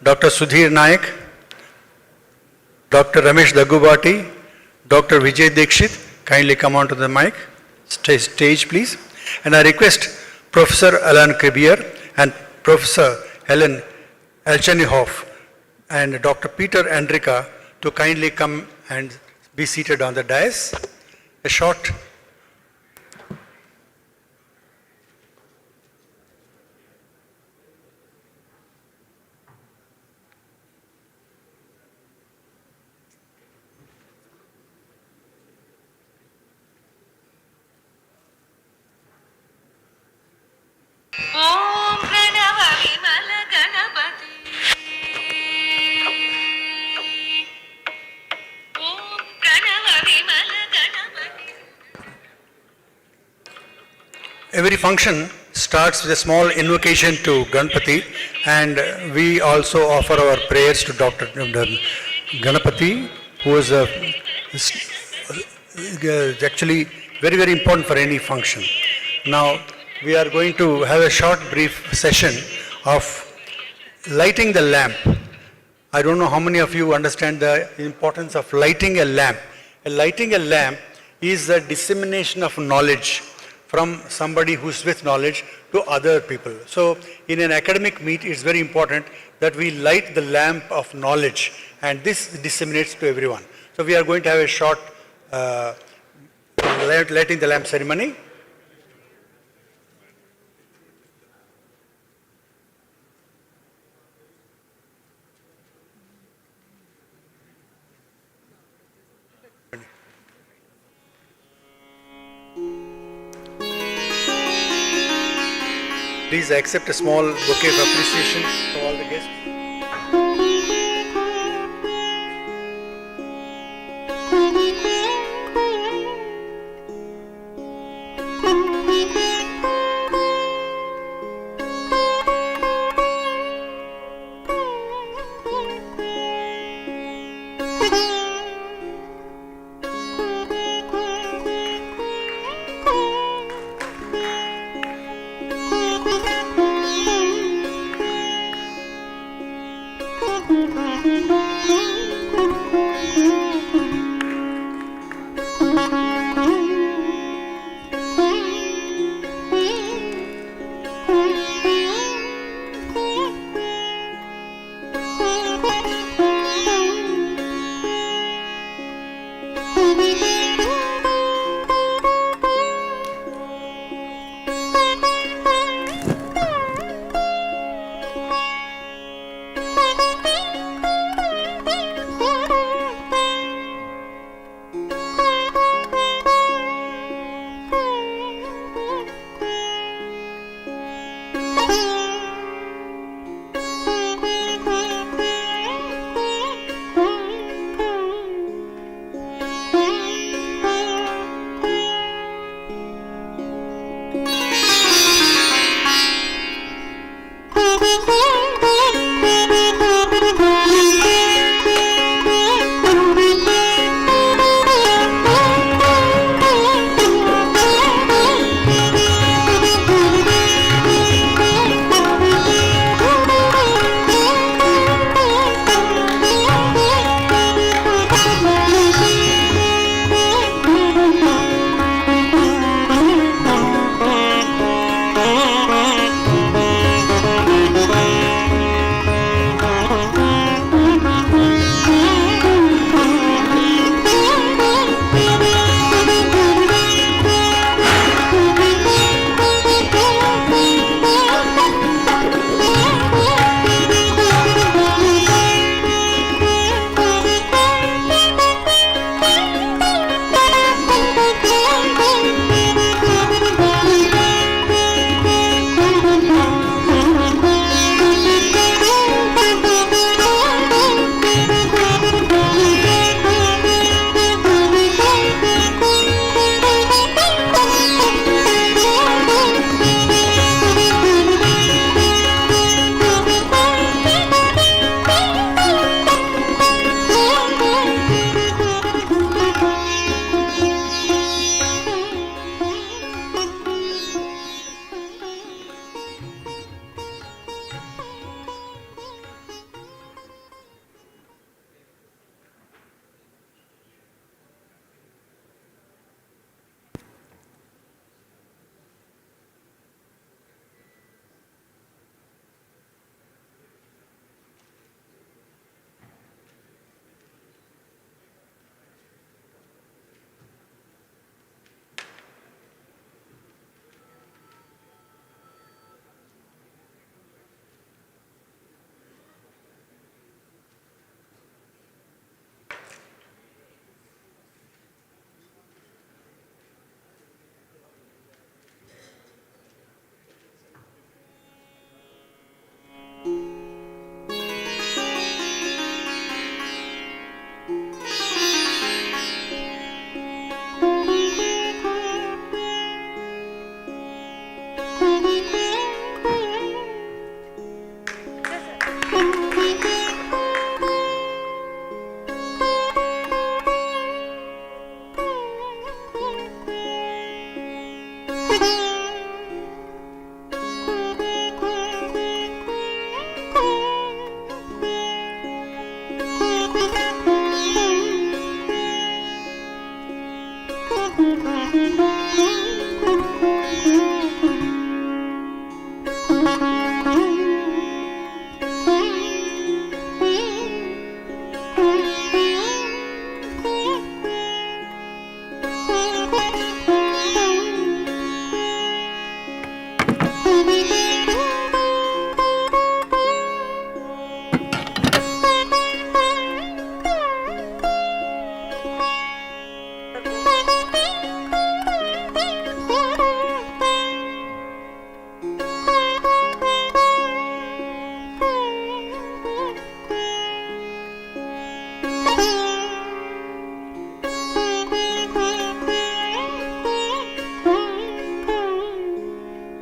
Dr. Sudhir Naik, Dr. Ramesh Daggubati, Dr. Vijay Dikshit, kindly come onto the mic, stage please. And I request Professor Alan Krebier and Professor Helen Elchenihoff and Dr. Peter Andrika to kindly come and be seated on the dais. A short Every function starts with a small invocation to Ganpati, and we also offer our prayers to Dr. Ganapati, who is actually very, very important for any function. Now, we are going to have a short, brief session of lighting the lamp. I don't know how many of you understand the importance of lighting a lamp. Lighting a lamp is the dissemination of knowledge from somebody who's with knowledge to other people. So in an academic meet, it's very important that we light the lamp of knowledge, and this disseminates to everyone. So we are going to have a short lighting the lamp ceremony. Please accept a small bouquet of appreciation for all the guests.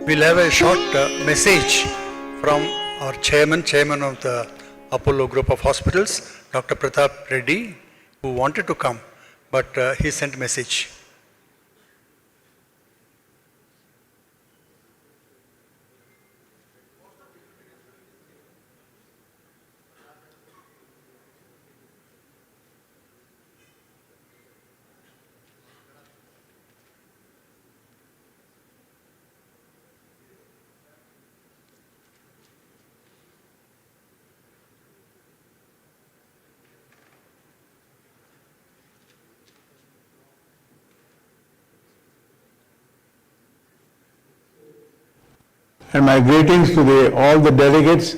We'll have a short message from our chairman of the Apollo Group of Hospitals, Dr. Pratap Reddy, who wanted to come, but he sent a message. And my greetings to all the delegates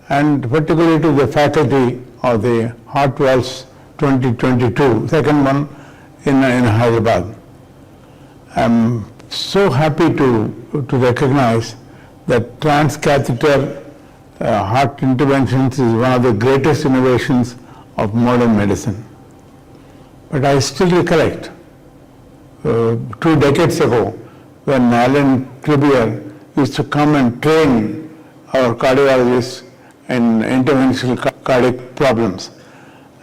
and particularly to the faculty of the Heart Valves 2022, second one in Hyderabad. I'm so happy to recognize that transcatheter heart interventions is one of the greatest innovations of modern medicine. But I still recollect 2 decades ago when Alan Tribbier used to come and train our cardiologists in interventional cardiac problems.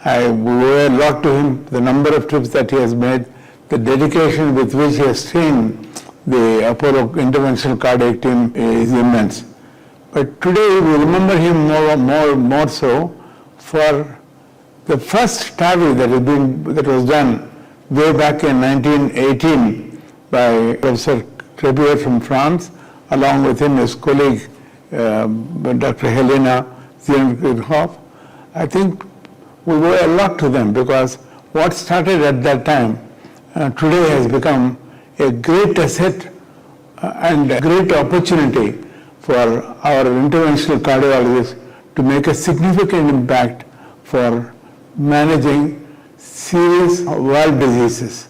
I owe a lot to him, the number of trips that he has made, the dedication with which he has trained the Apollo interventional cardiac team is immense. But today we remember him more so for the first study that was done way back in 1918 by Professor Tribbier from France, along with him his colleague Dr. Helena Zierenhoff. I think we owe a lot to them because what started at that time today has become a great asset and a great opportunity for our interventional cardiologists to make a significant impact for managing serious valve diseases,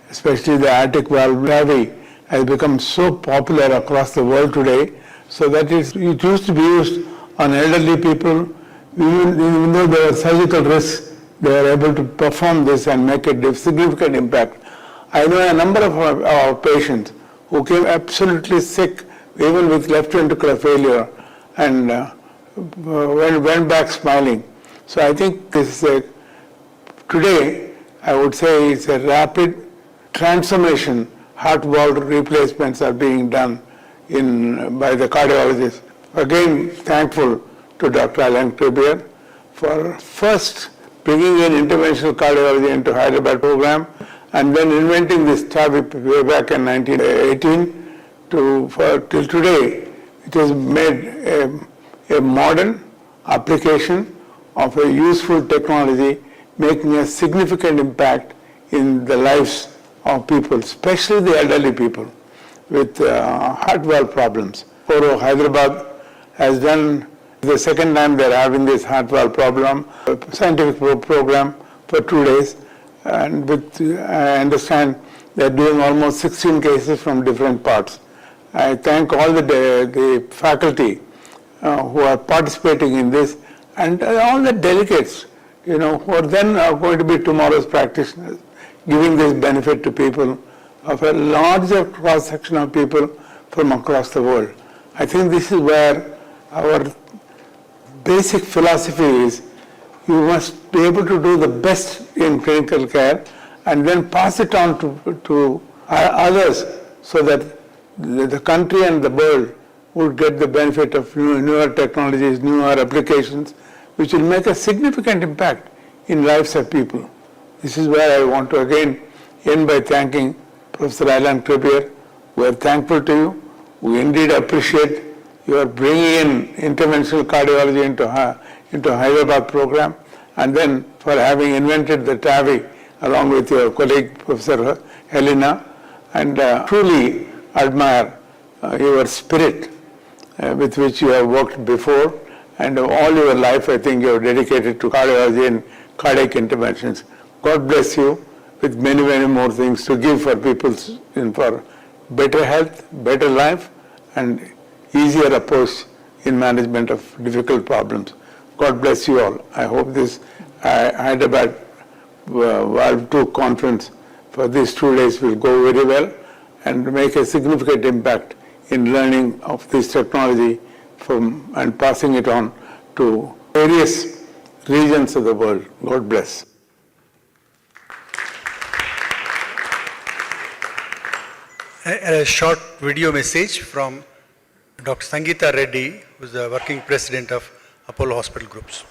especially the aortic valve TAVI has become so popular across the world today, so that it used to be used on elderly people. Even though there are surgical risks, they are able to perform this and make a significant impact. I know a number of our patients who came absolutely sick, even with left ventricular failure, and went back smiling. So I think this is today, I would say it's a rapid transformation. Heart valve replacements are being done by the cardiologists. Again, thankful to Dr. Alan Tribbier for first bringing in interventional cardiology into Hyderabad program and then inventing this TAVI way back in 1918 till today. It has made a modern application of a useful technology making a significant impact in the lives of people, especially the elderly people with heart valve problems. Apollo Hyderabad has done the second time they're having this heart valve problem, scientific program for 2 days, and I understand they're doing almost 16 cases from different parts. I thank all the faculty who are participating in this and all the delegates, who are then going to be tomorrow's practitioners, giving this benefit to people of a larger cross-section of people from across the world. I think this is where our basic philosophy is you must be able to do the best in clinical care and then pass it on to others so that the country and the world would get the benefit of newer technologies, newer applications, which will make a significant impact in lives of people. This is where I want to again end by thanking Professor Alan Crepier. We are thankful to you. We indeed appreciate your bringing in interventional cardiology into Hyderabad program, and then for having invented the TAVI along with your colleague Professor Helena, and truly admire your spirit with which you have worked before, and all your life I think you have dedicated to cardiology and cardiac interventions. God bless you with many, many more things to give for people for better health, better life, and easier approach in management of difficult problems. God bless you all. I hope this Hyderabad Valve 2 conference for these 2 days will go very well and make a significant impact in learning of this technology and passing it on to various regions of the world. God bless. A short video message from Dr. Sangeeta Reddy, who is the working president of Apollo Hospital Groups.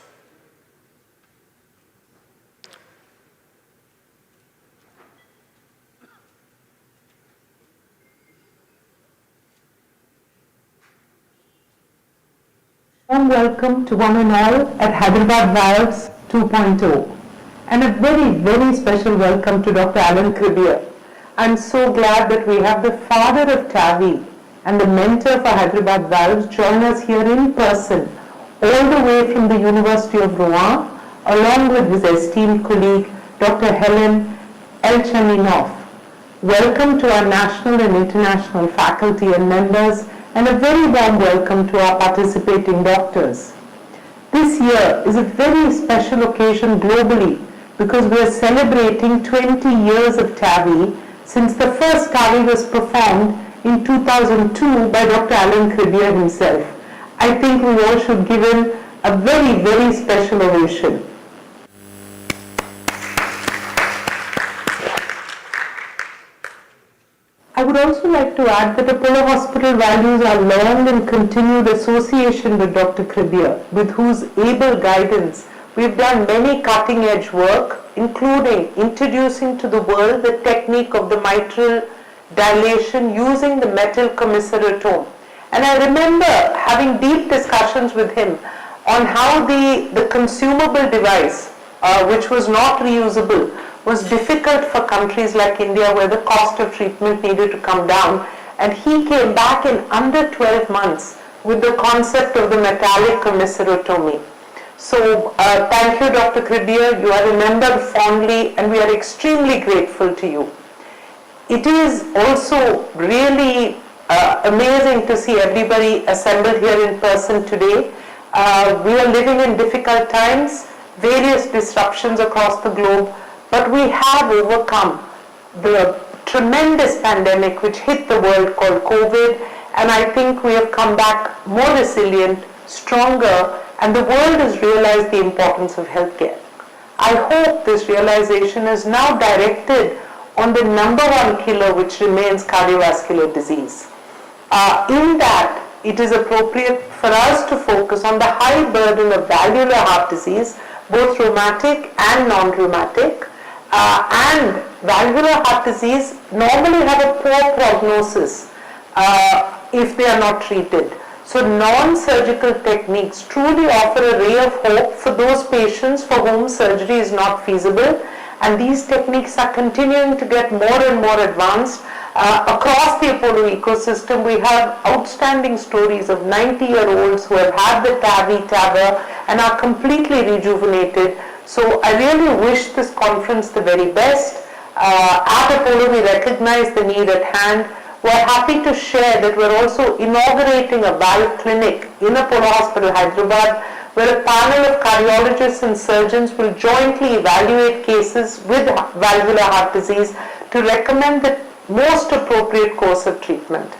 Warm welcome to one and all at Hyderabad Valves 2.0, and a very, very special welcome to Dr. Alan Crepier. I'm so glad that we have the father of TAVI and the mentor for Hyderabad Valves join us here in person, all the way from the University of Rouen, along with his esteemed colleague, Dr. Helen Elchaninov. Welcome to our national and international faculty and members, and a very warm welcome to our participating doctors. This year is a very special occasion globally because we are celebrating 20 years of TAVI since the first TAVI was performed in 2002 by Dr. Alan Crepier himself. I think we all should give him a very, very special ovation. I would also like to add that Apollo Hospital values our long and continued association with Dr. Crepier, with whose able guidance we've done many cutting-edge work, including introducing to the world the technique of the mitral dilation using the metal commiserotome. And I remember having deep discussions with him on how the consumable device, which was not reusable, was difficult for countries like India where the cost of treatment needed to come down. And he came back in under 12 months with the concept of the metallic commiserotomy. So thank you, Dr. Crepier. You are remembered fondly and we are extremely grateful to you. It is also really amazing to see everybody assembled here in person today. We are living in difficult times, various disruptions across the globe, but we have overcome the tremendous pandemic which hit the world called COVID, and I think we have come back more resilient, stronger, and the world has realized the importance of healthcare. I hope this realization is now directed on the number one killer, which remains cardiovascular disease. In that, it is appropriate for us to focus on the high burden of valvular heart disease, both rheumatic and non-rheumatic. And valvular heart disease normally have a poor prognosis if they are not treated. So non-surgical techniques truly offer a ray of hope for those patients for whom surgery is not feasible, and these techniques are continuing to get more and more advanced. Across the Apollo ecosystem, we have outstanding stories of 90-year-olds who have had the TAVI, TAVR and are completely rejuvenated. So I really wish this conference the very best. At Apollo, we recognize the need at hand. We're happy to share that we're also inaugurating a valve clinic in Apollo Hospital, Hyderabad, where a panel of cardiologists and surgeons will jointly evaluate cases with valvular heart disease to recommend the most appropriate course of treatment.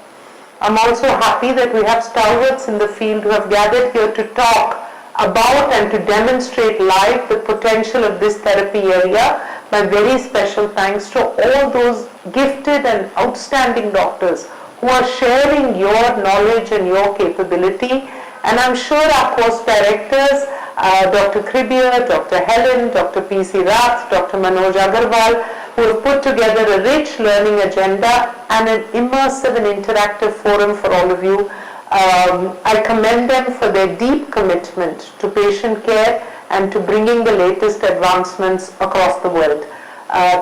I'm also happy that we have stalwarts in the field who have gathered here to talk about and to demonstrate live the potential of this therapy area. My very special thanks to all those gifted and outstanding doctors who are sharing your knowledge and your capability. And I'm sure our course directors, Dr. Crepier, Dr. Helen, Dr. P.C. Rath, Dr. Manoj Agarwal, who have put together a rich learning agenda and an immersive and interactive forum for all of you. I commend them for their deep commitment to patient care and to bringing the latest advancements across the world.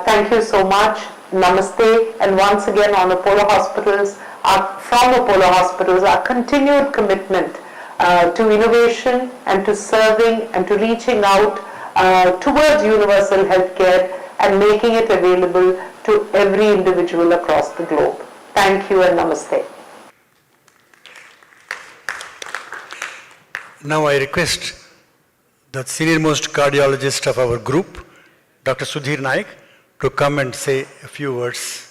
Thank you so much. Namaste. And once again on Apollo Hospitals, from Apollo Hospitals, our continued commitment to innovation and to serving and to reaching out towards universal healthcare and making it available to every individual across the globe. Thank you and namaste. Now I request the senior most cardiologist of our group, Dr. Sudhir Naik, to come and say a few words.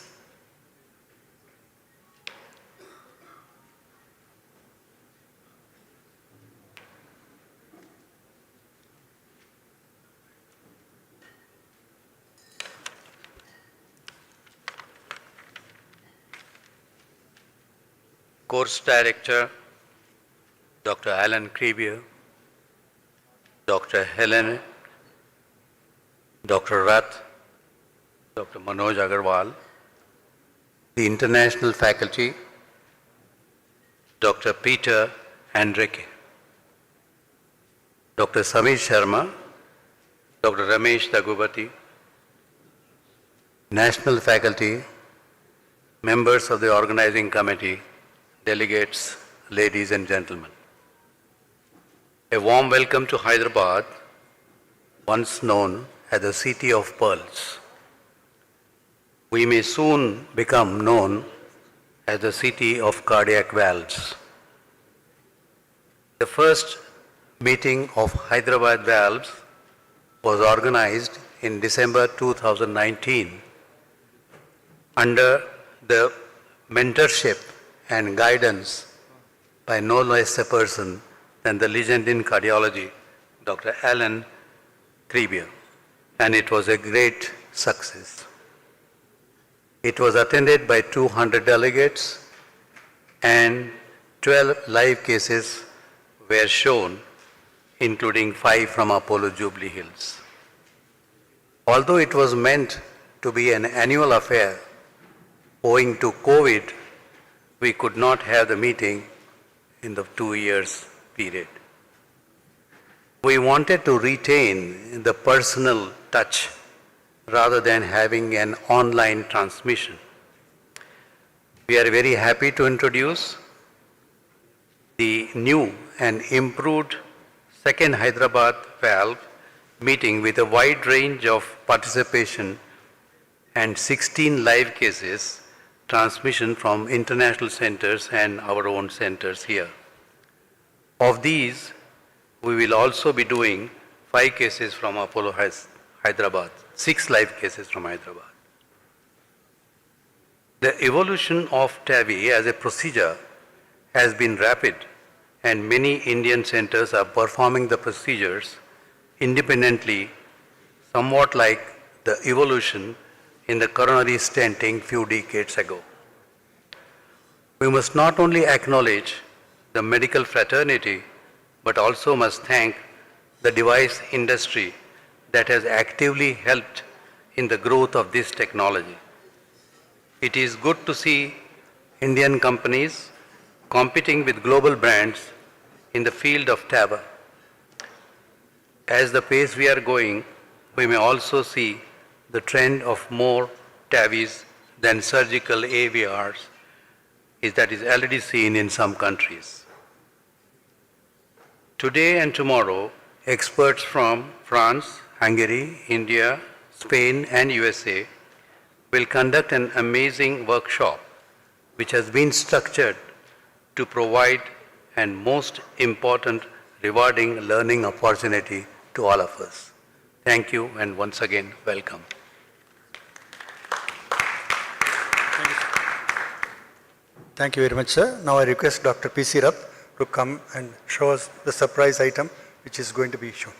Course Director, Dr. Alan Crebier, Dr. Helen, Dr. Rath, Dr. Manoj Agarwal, the international faculty, Dr. Peter Hendrick, Dr. Samir Sharma, Dr. Ramesh Dagubati, national faculty, members of the organizing committee, delegates, ladies and gentlemen. A warm welcome to Hyderabad, once known as the City of Pearls. We may soon become known as the City of Cardiac Valves. The first meeting of Hyderabad Valves was organized in December 2019 under the mentorship and guidance by no less a person than the legend in cardiology, Dr. Alan Crebier, and it was a great success. It was attended by 200 delegates and 12 live cases were shown, including 5 from Apollo Jubilee Hills. Although it was meant to be an annual affair, owing to COVID, we could not have the meeting in the 2 years period. We wanted to retain the personal touch rather than having an online transmission. We are very happy to introduce the new and improved second Hyderabad valve meeting with a wide range of participation and 16 live cases, transmission from international centers and our own centers here. Of these, we will also be doing 5 cases from Apollo Hyderabad, 6 live cases from Hyderabad. The evolution of TAVI as a procedure has been rapid, and many Indian centers are performing the procedures independently, somewhat like the evolution in the coronary stenting few decades ago. We must not only acknowledge the medical fraternity, but also must thank the device industry that has actively helped in the growth of this technology. It is good to see Indian companies competing with global brands in the field of TAVR. As the pace we are going, we may also see the trend of more TAVIs than surgical AVRs that is already seen in some countries. Today and tomorrow, experts from France, Hungary, India, Spain, and USA will conduct an amazing workshop which has been structured to provide and most important, rewarding learning opportunity to all of us. Thank you, and once again, welcome. Thank you very much, sir. Now I request Dr. P.C. Rath to come and show us the surprise item which is going to be shown.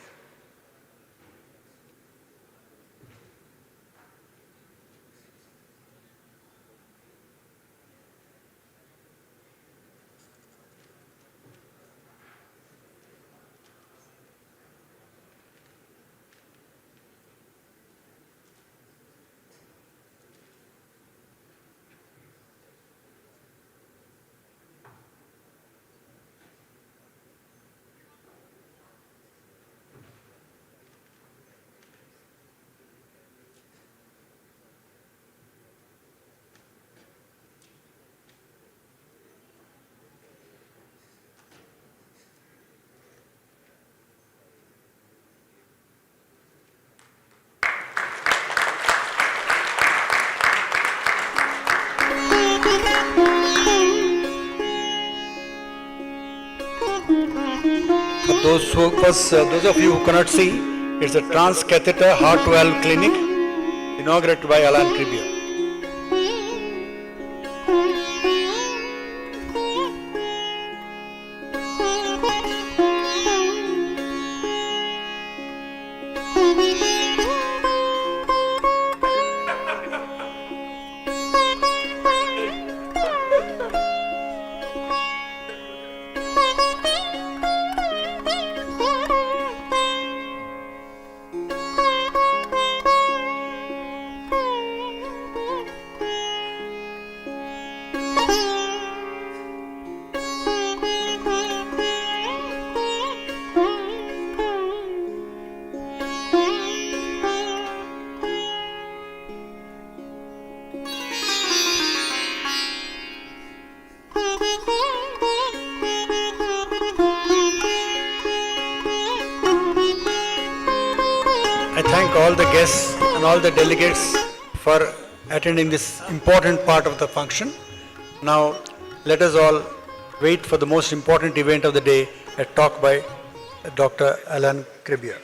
Those of you who cannot see, it's a Transcatheter Heart Valve Clinic inaugurated by Alan Crebier. I thank all the guests and all the delegates for attending this important part of the function. Now, let us all wait for the most important event of the day, a talk by Dr. Alan Crebier.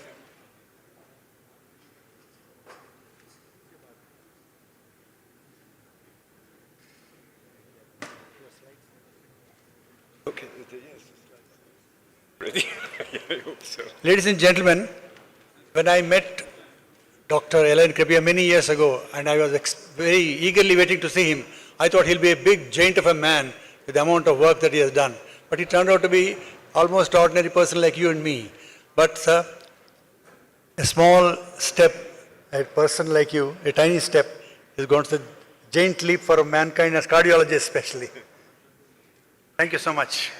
Okay, yes. Ready? I hope so. Ladies and gentlemen, when I met Dr. Alan Crebier many years ago, and I was very eagerly waiting to see him, I thought he'll be a big giant of a man with the amount of work that he has done. But he turned out to be almost ordinary person like you and me. But sir, a small step, a person like you, a tiny step, is going to be a giant leap for mankind as cardiologists especially. Thank you so much.